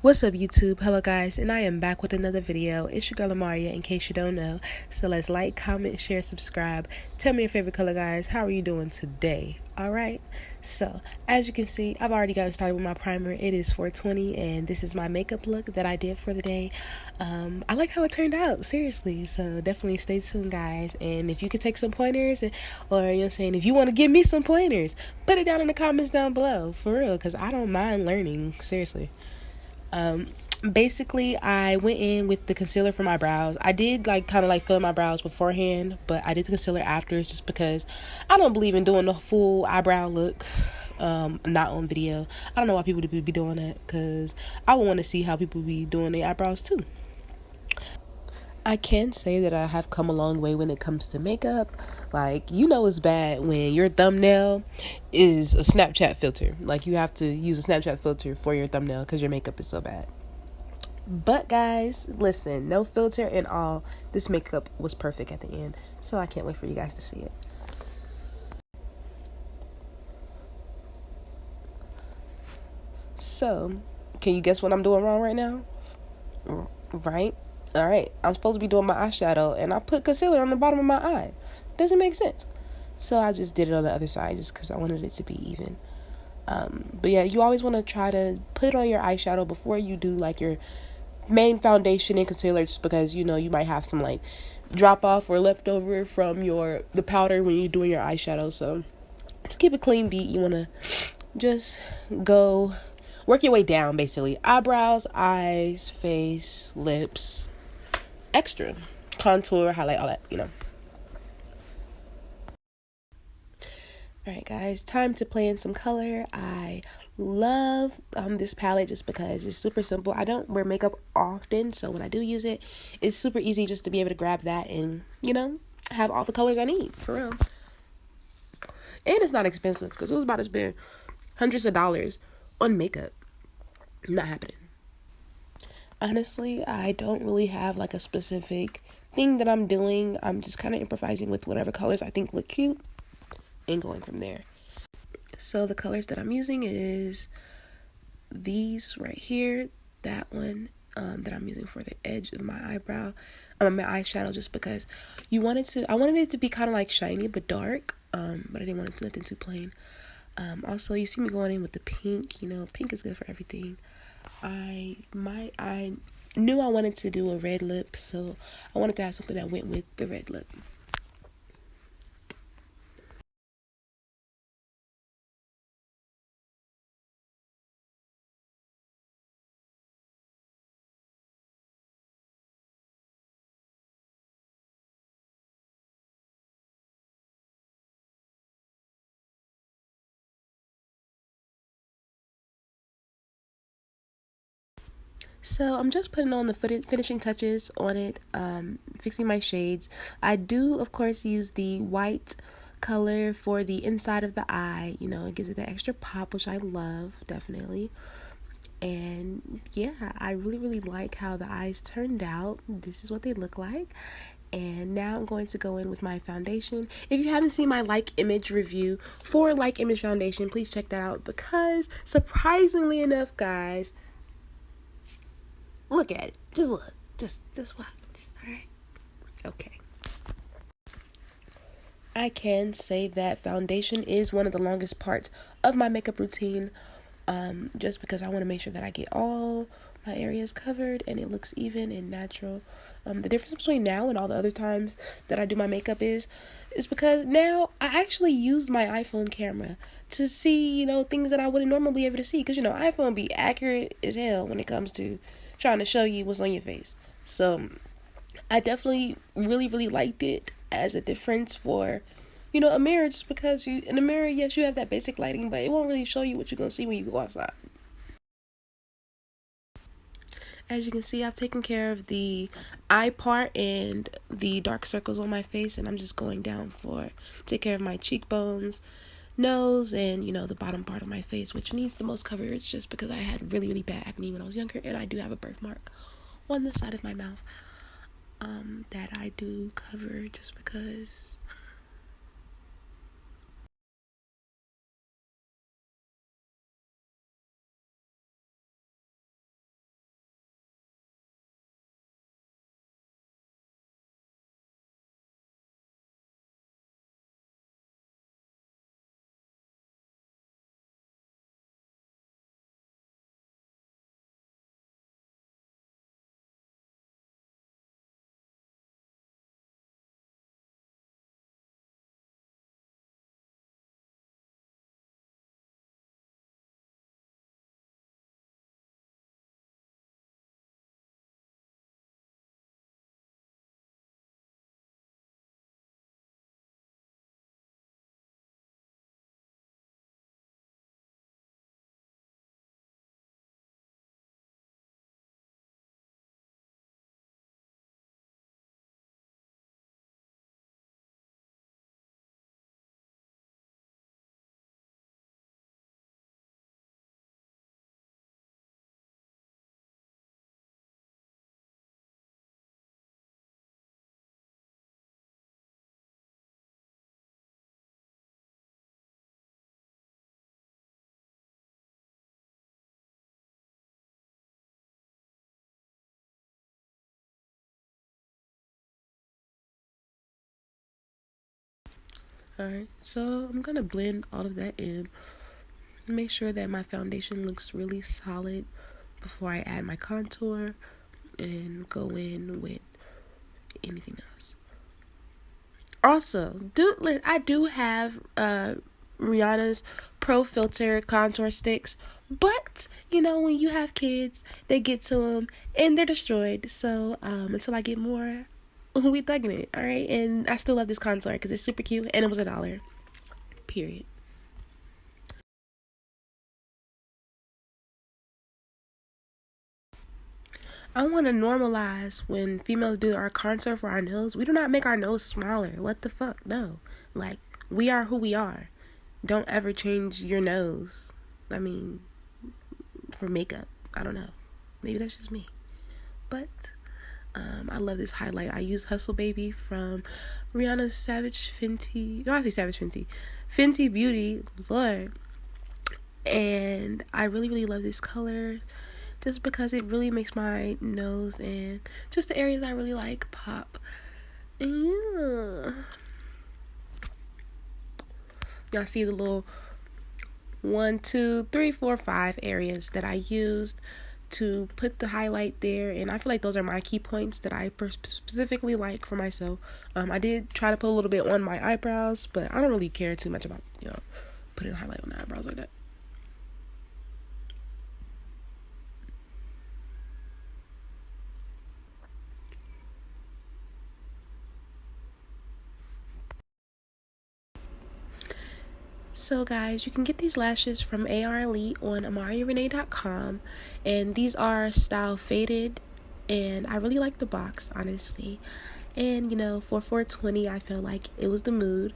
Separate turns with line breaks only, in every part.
What's up YouTube? Hello guys, and I am back with another video. It's your girl Amaria, in case you don't know. So let's like, comment, share, subscribe. Tell me your favorite color, guys. How are you doing today? Alright, so as you can see, I've already gotten started with my primer. It is 4:20 and this is my makeup look that I did for the day. I like how it turned out, seriously. So definitely stay tuned, guys. And if you could take some pointers, or if you want to give me some pointers, put it down in the comments down below, for real, because I don't mind learning, seriously. Um, Basically, I went in with the concealer for my brows. I did kind of fill in my brows beforehand, but I did the concealer after just because I don't believe in doing the full eyebrow look. Not on video. I don't know why people be doing that, because I would want to see how people be doing their eyebrows too. I can say that I have come a long way when it comes to makeup. It's bad when your thumbnail is a Snapchat filter. You have to use a Snapchat filter for your thumbnail because your makeup is so bad. But guys, listen, no filter and all. This makeup was perfect at the end. So I can't wait for you guys to see it. So, can you guess what I'm doing wrong right now? Right? Alright, I'm supposed to be doing my eyeshadow and I put concealer on the bottom of my eye. Doesn't make sense. So I just did it on the other side just because I wanted it to be even. But yeah, you always want to try to put on your eyeshadow before you do your main foundation and concealer, just because you might have some drop off or leftover from the powder when you're doing your eyeshadow. So to keep a clean beat, you want to just go work your way down, basically. Eyebrows, eyes, face, lips, extra contour, highlight, all that. Alright guys, time to play in some color. I love this palette just because it's super simple. I don't wear makeup often, so when I do use it, it's super easy just to be able to grab that and, have all the colors I need, for real. And it's not expensive, because it was about to spend hundreds of dollars on makeup. Not happening. Honestly, I don't really have a specific thing that I'm doing. I'm just kind of improvising with whatever colors I think look cute and going from there. So the colors that I'm using is these right here, that one that I'm using for the edge of my eyebrow, my eyeshadow, just because I wanted it to be kind of shiny but dark, but I didn't want nothing too plain. Also, you see me going in with the pink. Pink is good for everything. I knew I wanted to do a red lip, so I wanted to have something that went with the red lip. So I'm just putting on the finishing touches on it, fixing my shades. I do, of course, use the white color for the inside of the eye. It gives it that extra pop, which I love, definitely. And yeah, I really, really like how the eyes turned out. This is what they look like. And now I'm going to go in with my foundation. If you haven't seen my Image review for Image foundation, please check that out, because surprisingly enough, guys, look at it. Just look. Just watch. Alright? Okay. I can say that foundation is one of the longest parts of my makeup routine. Just because I want to make sure that I get all my areas covered and it looks even and natural. The difference between now and all the other times that I do my makeup is because now I actually use my iPhone camera to see, things that I wouldn't normally be able to see. Because, iPhone be accurate as hell when it comes to trying to show you what's on your face. So I definitely really, really liked it as a difference for, a mirror, just because in a mirror, yes, you have that basic lighting, but it won't really show you what you're going to see when you go outside. As you can see, I've taken care of the eye part and the dark circles on my face, and I'm just going down take care of my cheekbones, nose, and, the bottom part of my face, which needs the most coverage just because I had really, really bad acne when I was younger, and I do have a birthmark on the side of my mouth that I do cover just because Alright, so I'm gonna blend all of that in. Make sure that my foundation looks really solid before I add my contour and go in with anything else. Also, I do have Rihanna's Pro Filter contour sticks, but you know when you have kids, they get to them and they're destroyed. So until I get more, we thugging it, all right. And I still love this contour because it's super cute and it was $1. Period. I want to normalize when females do our contour for our nose. We do not make our nose smaller. What the fuck? No. Like, we are who we are. Don't ever change your nose. I mean, for makeup. I don't know. Maybe that's just me. But I love this highlight. I use Hustle Baby from Rihanna's Savage Fenty. No, I say Savage Fenty. Fenty Beauty. Lord. And I really, really love this color just because it really makes my nose and just the areas I really like pop. Yeah. Y'all see the little 1, 2, 3, 4, 5 areas that I used to put the highlight there, and I feel like those are my key points that I specifically like for myself. I did try to put a little bit on my eyebrows, but I don't really care too much about putting a highlight on the eyebrows like that. So guys, you can get these lashes from AR Elite on amariaaudrey.com, and these are style faded, and I really like the box, honestly. And for 420, I felt like it was the mood.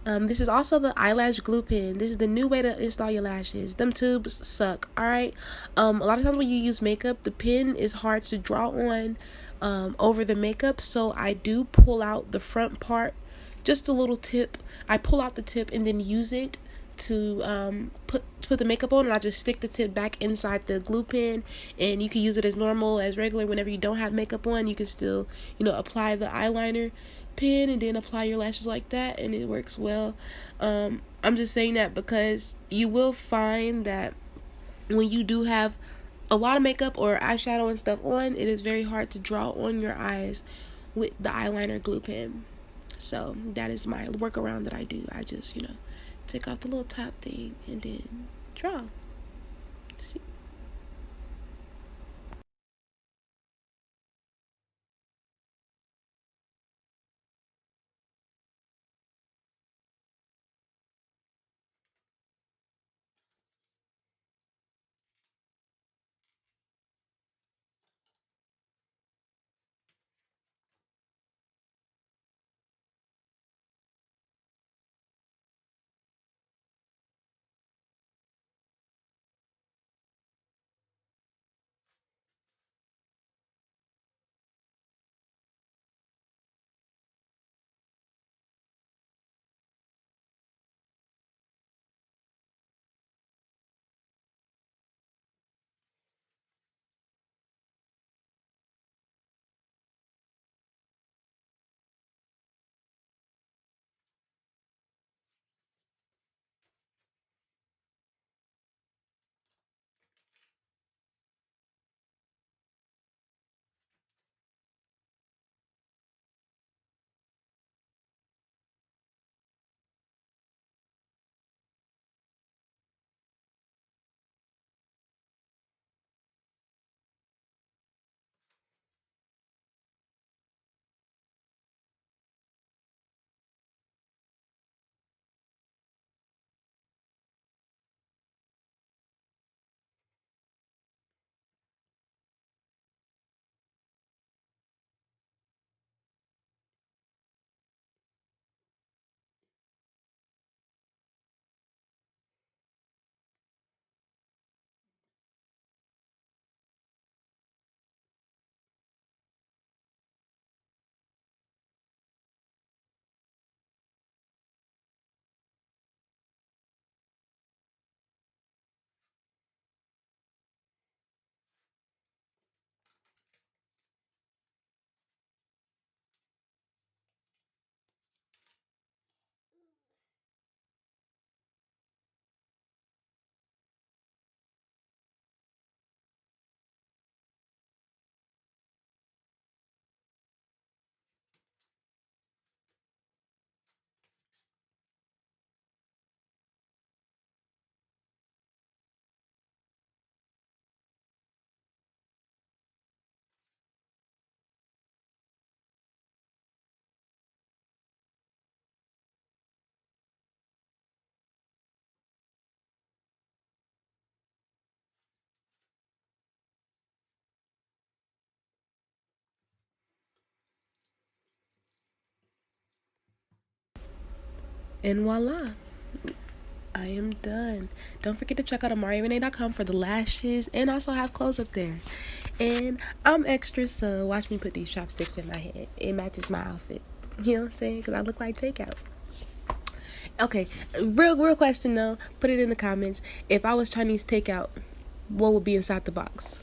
This is also the eyelash glue pen. This is the new way to install your lashes. Them tubes suck, alright? A lot of times when you use makeup, the pen is hard to draw on over the makeup, so I do pull out the front part, just a little tip. I pull out the tip and then use it to put the makeup on, and I just stick the tip back inside the glue pen, and you can use it as normal, as regular. Whenever you don't have makeup on, you can still apply the eyeliner pen and then apply your lashes like that, and it works well. I'm just saying that because you will find that when you do have a lot of makeup or eyeshadow and stuff on, it is very hard to draw on your eyes with the eyeliner glue pen. So that is my workaround that I do. I just take off the little top thing and then draw. See? And voila, I am done. Don't forget to check out amariaaudrey.com for the lashes, and also have clothes up there. And I'm extra, so watch me put these chopsticks in my head. It matches my outfit. You know what I'm saying? Because I look like takeout. Okay, real question though. Put it in the comments. If I was Chinese takeout, what would be inside the box?